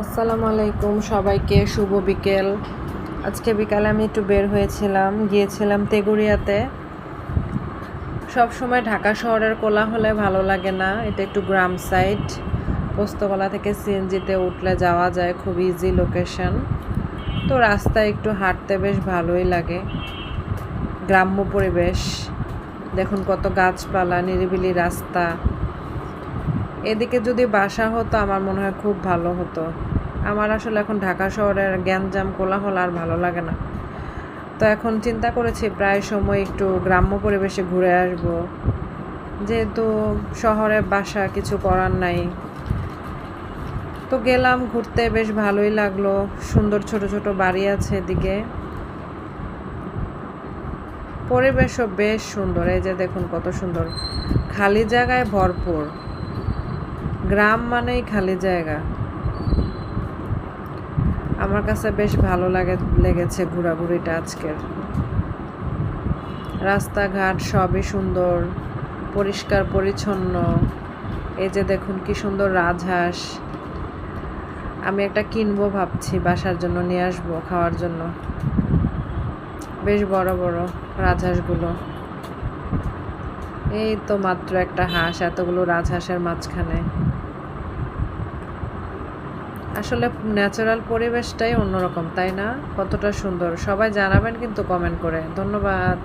আসসালামু আলাইকুম সবাইকে, শুভ বিকেল। আজকে বিকালে আমি একটু বের হয়েছিলাম, গিয়েছিলাম তেগুড়িয়াতে। সব সময় ঢাকা শহরের কোলাহলে ভালো লাগে না, এটা একটু গ্রাম সাইড। পোস্তগোলা থেকে সিএনজিতে উঠলে যাওয়া যায়, খুব ইজি লোকেশন। তো রাস্তায় একটু হাঁটতে বেশ ভালোই লাগে, গ্রাম্য পরিবেশ। দেখুন কত গাছপালা, নিরিবিলি রাস্তা। এদিকে যদি বাসা হতো আমার মনে হয় খুব ভালো হতো। আমার আসলে এখন ঢাকা শহরের গ্যাঞ্জাম কোলাহল আর ভালো লাগে না। তো এখন চিন্তা করেছি প্রায় সময় একটু গ্রাম্য পরিবেশে ঘুরে আসব, যেহেতু শহরে বাসা, কিছু করার নাই। তো গেলাম ঘুরতে, বেশ ভালোই লাগলো। সুন্দর ছোট ছোট বাড়ি আছে এদিকে, পরিবেশও বেশ সুন্দর। এই যে দেখুন কত সুন্দর, খালি জায়গায় ভরপুর। গ্রাম মানেই খালি জায়গা। আমার কাছে বেশ ভালো লেগেছে ঘোরাঘুরিটা আজকের। রাস্তাঘাট সবই সুন্দর, পরিষ্কার পরিচ্ছন্ন। এই যে দেখুন কি সুন্দর রাজহাঁস। আমি একটা কিনবো ভাবছি, বাসার জন্য নিয়ে আসবো খাওয়ার জন্য। বেশ বড় বড় রাজহাঁসগুলো। এই তো মাত্র একটা হাঁস, এতগুলো রাজহাঁসের মাঝখানে। আসলে ন্যাচারাল পরিবেশটাই অন্যরকম, তাই না? কতটা সুন্দর। সবাই জানাবেন কিন্তু কমেন্ট করে। ধন্যবাদ।